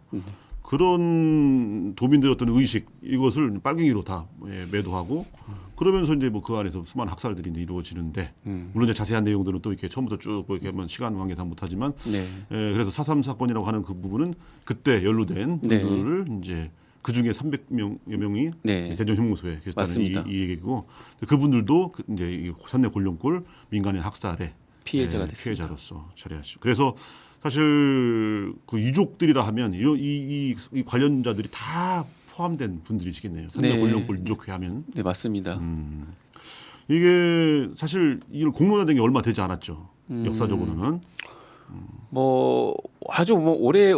그런 도민들의 어떤 의식 이것을 빨갱이로 다 매도하고 그러면서 이제 뭐 그 안에서 수많은 학살들이 이제 이루어지는데 물론 이제 자세한 내용들은 또 이렇게 처음부터 쭉 이렇게 하면 시간 관계상 못하지만 네. 그래서 4.3 사건이라고 하는 그 부분은 그때 연루된 네. 분들을 이제 그 중에 300명여 명이 네. 대전 형무소에 계셨다는 맞습니다. 이 얘기고 그분들도 이제 이 산내 골룡골 민간인 학살의 피해자가 됐습니다. 피해자로서 처리하시고 그래서 사실 그 유족들이라 하면 이 관련자들이 다 포함된 분들이시겠네요. 산내 네. 골룡골 유족회 하면 네, 맞습니다. 이게 사실 이걸 공론화된 게 얼마 되지 않았죠. 역사적으로는. 뭐 아주 뭐 오래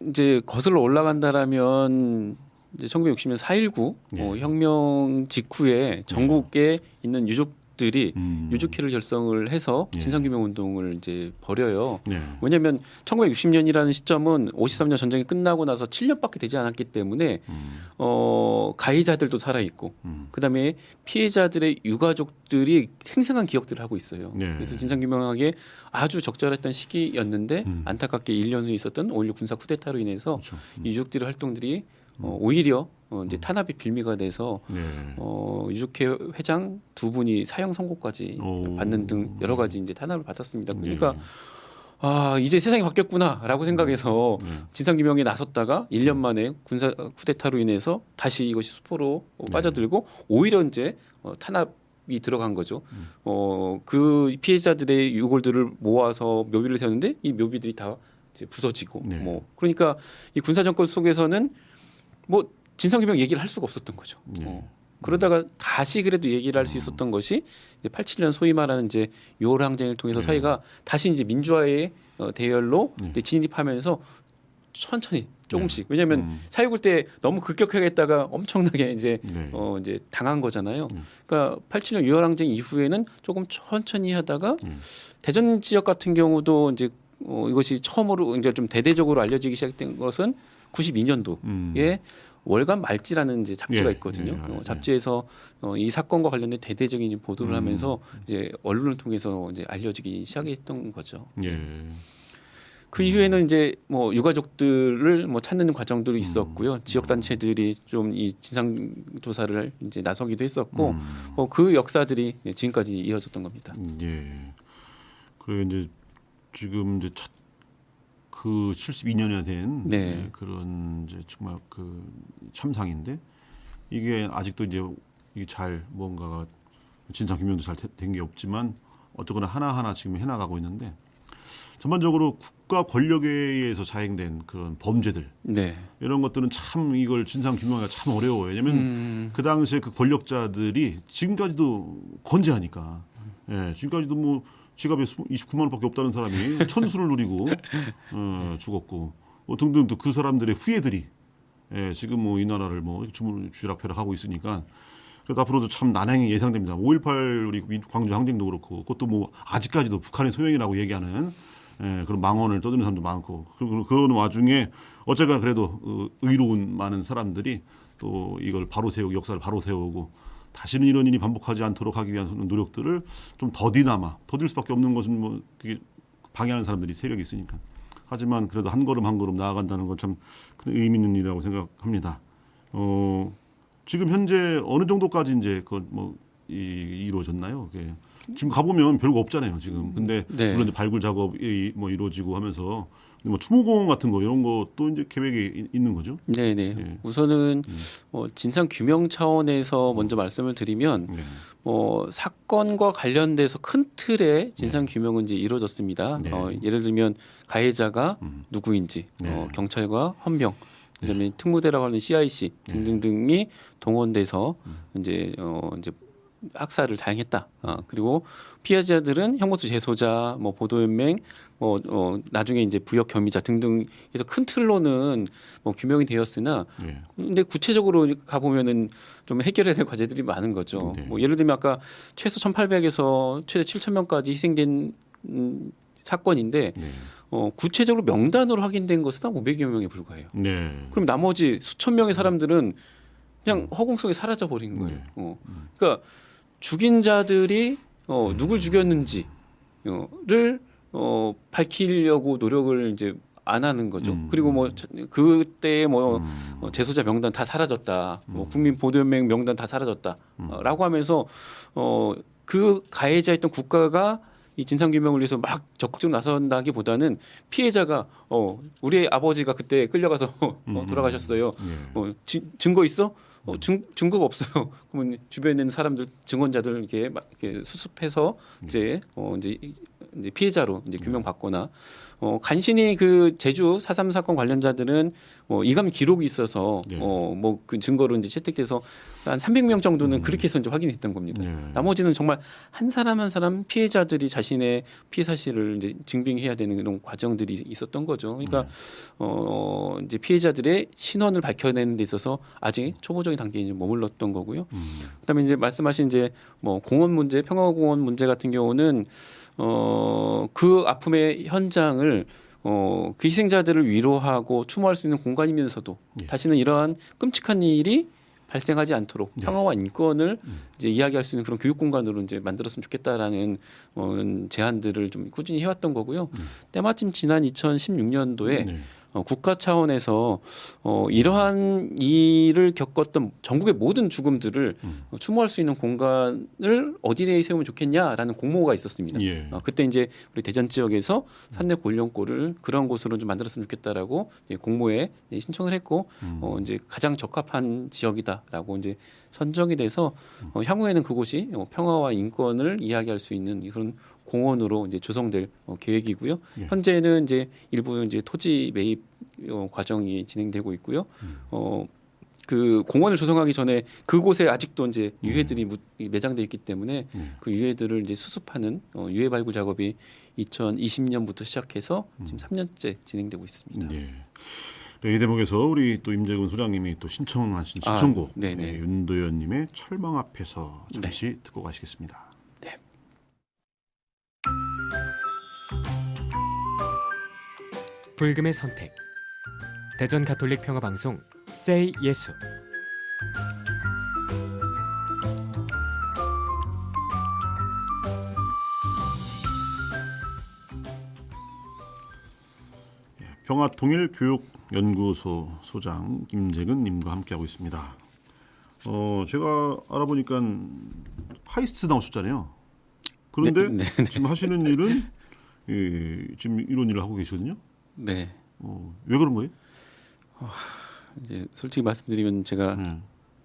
이제 거슬러 올라간다라면 이제 1960년 4.19 예. 혁명 직후에 전국에 있는 유족들이 음. 유족회를 결성을 해서 예. 진상규명 운동을 이제 벌여요. 네. 왜냐하면 1960년이라는 시점은 53년 전쟁이 끝나고 나서 7년밖에 되지 않았기 때문에 가해자들도 살아 있고 그다음에 피해자들의 유가족들이 생생한 기억들을 하고 있어요. 네. 그래서 진상규명하기에 아주 적절했던 시기였는데 안타깝게 1년 후에 있었던 5.16 군사 쿠데타로 인해서 그렇죠. 이 유족들의 활동들이 오히려 이제 탄압이 빌미가 돼서 네. 유족회 회장 두 분이 사형 선고까지 오. 받는 등 여러 가지 이제 탄압을 받았습니다. 그러니까 네. 이제 세상이 바뀌었구나라고 생각해서 진상규명에 나섰다가 1년 만에 군사 쿠데타로 인해서 다시 이것이 수포로 빠져들고 오히려 이제 탄압이 들어간 거죠. 그 피해자들의 유골들을 모아서 묘비를 세웠는데 이 묘비들이 다 이제 부서지고 네. 뭐 그러니까 이 군사 정권 속에서는 뭐 진상규명 얘기를 할 수가 없었던 거죠. 네. 그러다가 다시 그래도 얘기를 할 수 있었던 것이 이제 87년 소위 말하는 이제 6월 항쟁을 통해서 네. 사회가 다시 이제 민주화의 대열로 네. 이제 진입하면서 천천히 조금씩 왜냐하면 4.19 때 너무 급격하게 했다가 엄청나게 이제 네. 이제 당한 거잖아요. 그러니까 87년 6월 항쟁 이후에는 조금 천천히 하다가 대전 지역 같은 경우도 이제 이것이 처음으로 이제 좀 대대적으로 알려지기 시작된 것은 92년도에 월간 말지라는 이제 잡지가 예, 있거든요. 예, 예. 잡지에서 이 사건과 관련된 대대적인 보도를 하면서 이제 언론을 통해서 이제 알려지기 시작했던 거죠. 예. 그 이후에는 이제 뭐 유가족들을 뭐 찾는 과정들이 있었고요. 지역 단체들이 좀 이 진상 조사를 이제 나서기도 했었고, 그 역사들이 지금까지 이어졌던 겁니다. 예. 그리고 이제 지금 이제 그 72년이나 된 네. 그런 이제 정말 그 참상인데 이게 아직도 이제 이게 잘 뭔가가 진상 규명도 잘 된 게 없지만 어쨌거나 하나하나 지금 해나가고 있는데 전반적으로 국가 권력에 의해서 자행된 그런 범죄들 네. 이런 것들은 참 이걸 진상 규명하기가 참 어려워요. 왜냐하면 그 당시에 그 권력자들이 지금까지도 건재하니까. 예, 지금까지도 뭐 지갑에 29만 원밖에 없다는 사람이 천수를 누리고 죽었고 뭐 등등 그 사람들의 후예들이 예, 지금 뭐 이 나라를 뭐 쥐락펴락하고 있으니까 그래서 앞으로도 참 난행이 예상됩니다. 5.18 우리 광주 항쟁도 그렇고 그것도 뭐 아직까지도 북한의 소행이라고 얘기하는 예, 그런 망언을 떠드는 사람도 많고 그런 와중에 어쨌거나 그래도 의로운 많은 사람들이 또 이걸 바로 세우고 역사를 바로 세우고 다시는 이런 일이 반복하지 않도록 하기 위한 노력들을 좀 더딜 수밖에 없는 것은 뭐 그게 방해하는 사람들이 세력이 있으니까. 하지만 그래도 한 걸음 한 걸음 나아간다는 건 참 큰 의미 있는 일이라고 생각합니다. 지금 현재 어느 정도까지 이제 이루어졌나요? 지금 가보면 별거 없잖아요. 지금. 근데 네. 물론 이제 발굴 작업이 뭐 이루어지고 하면서 뭐 추모공 같은 거 이런 것도 이제 계획이 있는 거죠. 네네. 예. 우선은 진상 규명 차원에서 먼저 말씀을 드리면 네. 사건과 관련돼서 큰 틀의 진상 규명은 이제 이루어졌습니다. 네. 예를 들면 가해자가 누구인지, 네. 경찰과 헌병, 그다음에 특무대라고 하는 CIC 등등등이 동원돼서 이제 학살을 다행했다. 그리고 피해자들은 형무소 재소자, 뭐 보도연맹, 나중에 이제 부역 혐의자 등등해서 큰 틀로는 뭐 규명이 되었으나, 네. 근데 구체적으로 가 보면은 좀 해결해야 될 과제들이 많은 거죠. 네. 뭐 예를 들면 아까 최소 1,800에서 최대 7,000명까지 희생된 사건인데, 네. 구체적으로 명단으로 확인된 것은 한 500여 명에 불과해요. 네. 그럼 나머지 수천 명의 사람들은 그냥 허공 속에 사라져 버린 거예요. 네. 그러니까 죽인 자들이 누굴 죽였는지를 밝히려고 노력을 이제 안 하는 거죠. 그리고 뭐 그때 재소자 명단 다 사라졌다, 뭐 국민 보도연맹 명단 다 사라졌다라고 하면서 그 가해자였던 국가가 이 진상규명을 위해서 막 적극적으로 나선다기보다는 피해자가 우리 아버지가 그때 끌려가서 돌아가셨어요. 증거 있어? 증거가 없어요. 그러면 주변에 있는 사람들, 증언자들 이렇게 수습해서 이제 피해자로 이제 규명받거나 간신히 그 제주 4.3 사건 관련자들은 이감 기록이 있어서 네. 뭐 그 증거로 이제 채택돼서 한 300명 정도는 그렇게 해서 이제 확인했던 겁니다. 네. 나머지는 정말 한 사람 한 사람 피해자들이 자신의 피해 사실을 이제 증빙해야 되는 그런 과정들이 있었던 거죠. 그러니까 이제 피해자들의 신원을 밝혀내는 데 있어서 아직 초보적인 단계에 이제 머물렀던 거고요. 그다음에 이제 말씀하신 이제 뭐 공원 문제, 평화공원 문제 같은 경우는 그 아픔의 현장을 그 희생자들을 위로하고 추모할 수 있는 공간이면서도 예. 다시는 이러한 끔찍한 일이 발생하지 않도록 네. 평화와 인권을 이제 이야기할 수 있는 그런 교육 공간으로 이제 만들었으면 좋겠다라는 제안들을 좀 꾸준히 해왔던 거고요. 때마침 지난 2016년도에 네. 국가 차원에서 이러한 일을 겪었던 전국의 모든 죽음들을 추모할 수 있는 공간을 어디에 세우면 좋겠냐라는 공모가 있었습니다. 예. 그때 이제 우리 대전 지역에서 산내 보령골을 그런 곳으로 좀 만들었으면 좋겠다라고 이제 공모에 신청을 했고 이제 가장 적합한 지역이다라고 이제 선정이 돼서 향후에는 그곳이 평화와 인권을 이야기할 수 있는 그런 공원으로 이제 조성될 계획이고요. 예. 현재는 이제 일부 이제 토지 매입 과정이 진행되고 있고요. 그 공원을 조성하기 전에 그곳에 아직도 이제 유해들이 매장돼 있기 때문에 그 유해들을 이제 수습하는 유해 발굴 작업이 2020년부터 시작해서 지금 3년째 진행되고 있습니다. 네. 네, 이 대목에서 우리 또 임재근 소장님이 또 신청하신 신청곡 네네. 윤도현님의 철망 앞에서 잠시 듣고 가시겠습니다. 네. 불금의 선택. 대전 가톨릭 평화 방송 Say 예수. 평화통일교육연구소 소장 임재근님과 함께하고 있습니다. 제가 알아보니까 카이스트 나오셨잖아요. 그런데 네. 지금 하시는 일은 지금 이런 일을 하고 계시거든요. 네. 왜 그런 거예요? 이제 솔직히 말씀드리면 제가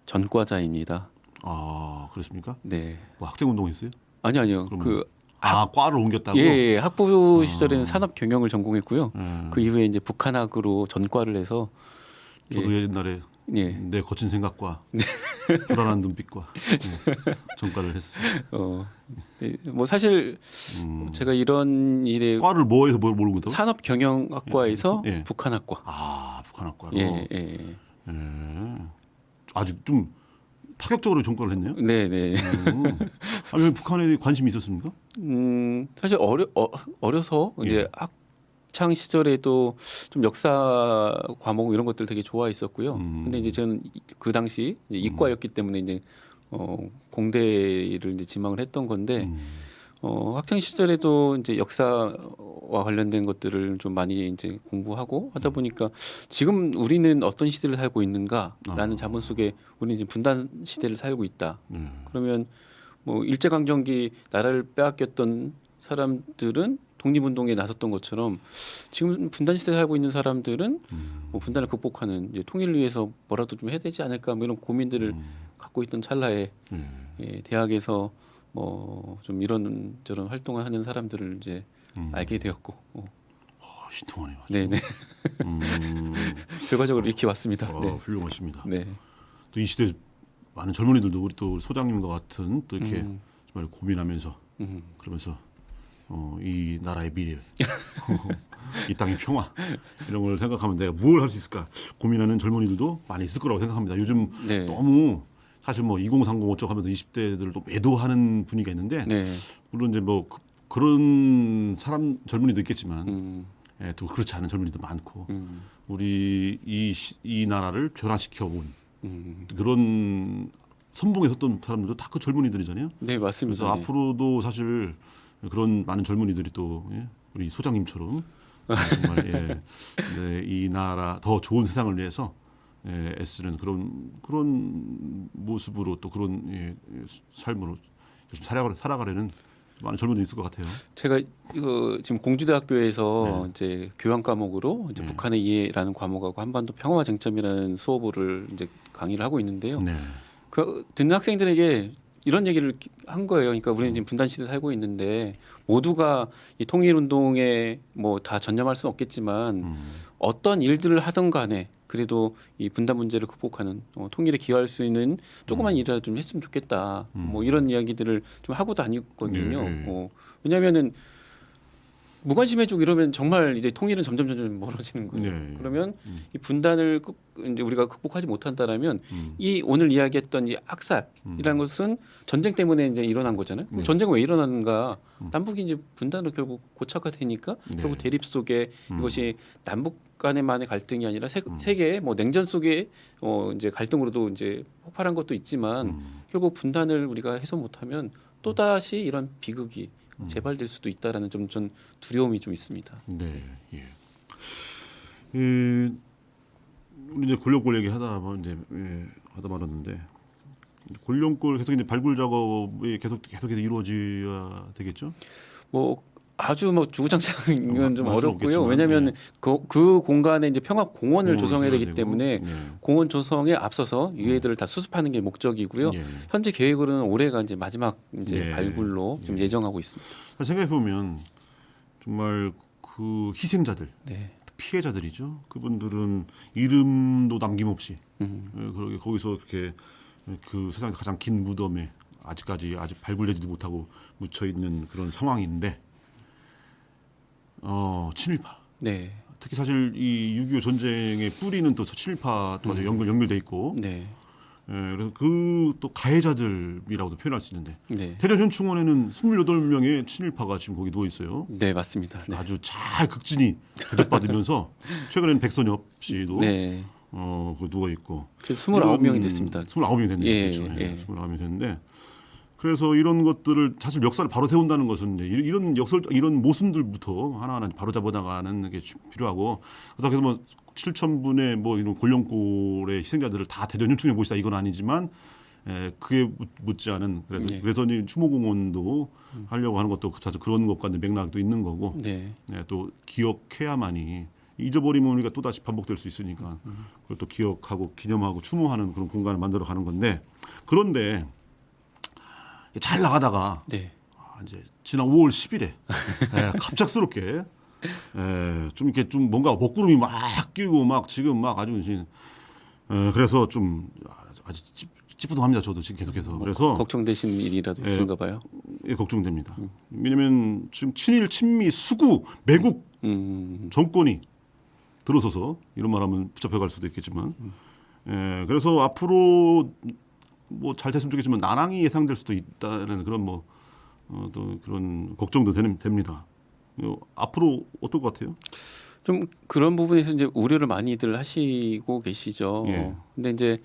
전과자입니다. 아, 그렇습니까? 네. 뭐 학생 운동했어요? 아니요. 그러면- 그 과를 옮겼다고? 예, 학부 시절에는 산업 경영을 전공했고요. 그 이후에 이제 북한학으로 전과를 해서 저도 옛날에 내 거친 생각과 불안한 눈빛과 전과를 했어요. 네, 뭐 사실 제가 이런 일에 과를 뭐해서 뭘 모르거든? 산업 경영학과에서 북한학과. 북한학과로. 아주 좀 파격적으로 전과를 했네요. 네네. 아니 왜 북한에 관심이 있었습니까? 사실 어려서 이제 학창 시절에도 좀 역사 과목 이런 것들 되게 좋아했었고요. 근데 이제 저는 그 당시 이제 이과였기 때문에 이제 공대를 이제 지망을 했던 건데 학창 시절에도 이제 역사와 관련된 것들을 좀 많이 이제 공부하고 하다 보니까 지금 우리는 어떤 시대를 살고 있는가라는 자본 속에 우리는 지금 분단 시대를 살고 있다. 그러면 뭐 일제강점기 나라를 빼앗겼던 사람들은 독립운동에 나섰던 것처럼 지금 분단 시대에 살고 있는 사람들은 뭐 분단을 극복하는 이제 통일을 위해서 뭐라도 좀 해야 되지 않을까 뭐 이런 고민들을 갖고 있던 찰나에 대학에서 뭐 좀 이런 저런 활동을 하는 사람들을 이제 알게 되었고. 신통하네요. 네네. 결과적으로 이렇게 왔습니다. 훌륭하십니다. 네. 또 이 시대 많은 젊은이들도 우리 또 소장님과 같은 또 이렇게 정말 고민하면서 그러면서 이 나라의 미래, 이 땅의 평화 이런 걸 생각하면 내가 무엇을 할 수 있을까 고민하는 젊은이들도 많이 있을 거라고 생각합니다. 요즘 너무 사실 뭐 2030 어쩌고 하면서 20대들도 매도하는 분위기가 있는데 물론 이제 뭐 그런 사람 젊은이도 있겠지만 또 그렇지 않은 젊은이도 많고 우리 이 나라를 변화시켜 본 그런 선봉에 섰던 사람들도 다 그 젊은이들이잖아요. 네, 맞습니다. 그래서 앞으로도 사실 그런 많은 젊은이들이 또 우리 소장님처럼 정말 이 나라 더 좋은 세상을 위해서 애쓰는 그런 모습으로 또 그런 삶으로 살아가려는 많은 젊은이들이 있을 것 같아요. 제가 지금 공주대학교에서 이제 교양 과목으로 이제 북한의 이해라는 과목하고 한반도 평화와 쟁점이라는 수업을 이제 강의를 하고 있는데요. 그 듣는 학생들에게 이런 얘기를 한 거예요. 그러니까 우리는 지금 분단 시대에 살고 있는데 모두가 이 통일 운동에 뭐 다 전념할 수는 없겠지만 어떤 일들을 하든 간에 그래도 이 분단 문제를 극복하는 통일에 기여할 수 있는 조그만 일이라도 좀 했으면 좋겠다. 뭐 이런 이야기들을 좀 하고 다녔거든요. 왜냐하면은 무관심해지고 이러면 정말 이제 통일은 점점 멀어지는 거예요. 그러면 이 분단을 이제 우리가 극복하지 못한다라면 이 오늘 이야기했던 이 학살이라는 것은 전쟁 때문에 이제 일어난 거잖아요. 전쟁은 왜 일어나는가? 남북이 이제 분단으로 결국 고착화되니까 결국 대립 속에 이것이 남북 간의만의 갈등이 아니라 세계의 뭐 냉전 속에 이제 갈등으로도 이제 폭발한 것도 있지만 결국 분단을 우리가 해소 못하면 또 다시 이런 비극이 재발될 수도 있다라는 좀 전 두려움이 좀 있습니다. 네, 우리 이제 권력골 얘기하다 이제 하다 말았는데 권력골 계속 이제 발굴 작업이 계속해서 이루어져야 되겠죠? 뭐 아주 뭐 주구장창은 좀 어렵고요. 왜냐하면 그 공간에 이제 평화 공원을 조성해야 되기 때문에 공원 조성에 앞서서 유해들을 다 수습하는 게 목적이고요. 현재 계획으로는 올해가 이제 마지막 이제 발굴로 좀 예정하고 있습니다. 생각해 보면 정말 그 희생자들, 피해자들이죠. 그분들은 이름도 남김없이 그렇게 거기서 이렇게 그 세상에서 가장 긴 무덤에 아직 발굴되지도 못하고 묻혀 있는 그런 상황인데. 친일파. 특히 사실 이 6.25 전쟁의 뿌리는 또 친일파도 아주 연결돼 있고. 그래서 그 또 가해자들이라고도 표현할 수 있는데. 대전 현충원에는 28명의 친일파가 지금 거기 누워 있어요. 네, 맞습니다. 아주 잘 극진히 대접받으면서 최근에는 백선엽 씨도 누워 있고. 29명이 됐습니다. 29명이 됐네요. 그렇죠. 29명이 됐는데. 그래서 이런 것들을 사실 역사를 바로 세운다는 것은 이런 모순들부터 하나하나 바로 잡아나가는 게 필요하고 그래서 뭐 7,000분의 뭐 이런 골령골의 희생자들을 다 대전 현충에 모시다 이건 아니지만 그에 묻지 않은 그래서 추모공원도 하려고 하는 것도 사실 그런 것과 맥락도 있는 거고 또 기억해야만이 잊어버리면 우리가 또 다시 반복될 수 있으니까 그걸 또 기억하고 기념하고 추모하는 그런 공간을 만들어 가는 건데 그런데 잘 나가다가 이제 지난 5월 10일에 갑작스럽게 좀 이렇게 좀 뭔가 먹구름이 막 끼고 막 지금 막 아주 그래서 좀 아주 찌뿌둥합니다. 저도 지금 계속해서. 그래서 걱정되시는 일이라도 있으신가 봐요. 예, 걱정됩니다. 왜냐하면 지금 친일, 친미, 수구, 매국 정권이 들어서서 이런 말하면 붙잡혀갈 수도 있겠지만, 그래서 앞으로 뭐 잘 됐으면 좋겠지만 난항이 예상될 수도 있다는 그런 또 그런 걱정도 됩니다. 앞으로 어떨 것 같아요? 좀 그런 부분에서 이제 우려를 많이들 하시고 계시죠. 예. 근데 이제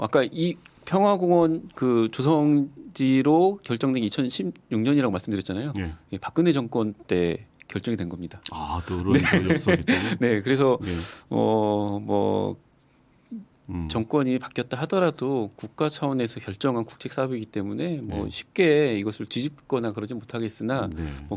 아까 이 평화공원 그 조성지로 결정된 게 2016년이라고 말씀드렸잖아요. 예, 박근혜 정권 때 결정이 된 겁니다. 아, 또 그런 역설이 또. 네, 그래서 정권이 바뀌었다 하더라도 국가 차원에서 결정한 국책 사업이기 때문에 쉽게 이것을 뒤집거나 그러지 못하겠으나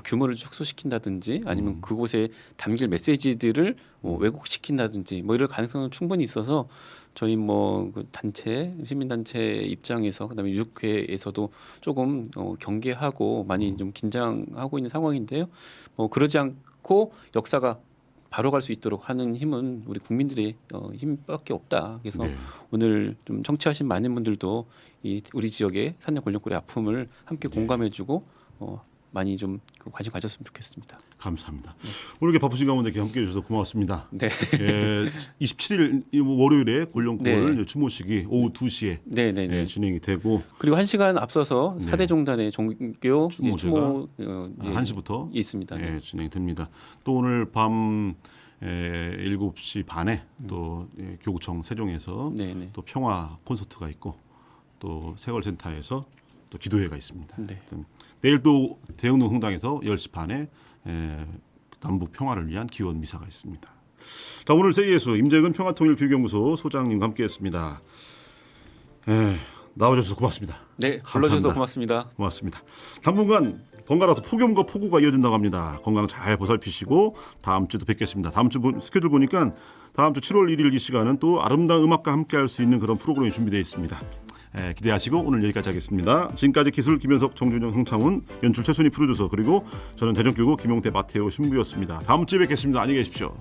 규모를 축소시킨다든지 아니면 그곳에 담길 메시지들을 왜곡시킨다든지 이럴 가능성은 충분히 있어서 저희 그 단체 시민단체 입장에서 그다음에 유족회에서도 조금 경계하고 많이 좀 긴장하고 있는 상황인데요. 그러지 않고 역사가 바로 갈 수 있도록 하는 힘은 우리 국민들의 힘밖에 없다. 그래서 오늘 좀 청취하신 많은 분들도 우리 지역의 산녀 권력골의 아픔을 함께 공감해주고 많이 좀 관심 가졌으면 좋겠습니다. 감사합니다. 오늘 이렇게 바쁘신 가운데 이렇게 함께해 주셔서 고맙습니다. 네. 27일 월요일에 권력골 추모식이 오후 2시에 진행이 되고 그리고 1시간 앞서서 사대종단의 종교 추모 1시부터 있습니다. 진행이 됩니다. 또 오늘 밤 7시 반에 또 교구청 세종에서 또 평화 콘서트가 있고 또 세월센터에서 또 기도회가 있습니다. 내일 또 대흥동 성당에서 10시 반에 남북 평화를 위한 기원 미사가 있습니다. 자, 오늘 세이예수 임재근 평화통일교육연구소 소장님과 함께했습니다. 나와주셔서 고맙습니다. 네, 불러주셔서 고맙습니다. 고맙습니다. 당분간 번갈아서 폭염과 폭우가 이어진다고 합니다. 건강 잘 보살피시고 다음 주도 뵙겠습니다. 다음 주 스케줄 보니까 다음 주 7월 1일 이 시간은 또 아름다운 음악과 함께할 수 있는 그런 프로그램이 준비되어 있습니다. 기대하시고 오늘 여기까지 하겠습니다. 지금까지 기술 김현석, 정준영, 성창훈, 연출 최순희 프로듀서 그리고 저는 대전교구 김용태 마테오 신부였습니다. 다음 주에 뵙겠습니다. 안녕히 계십시오.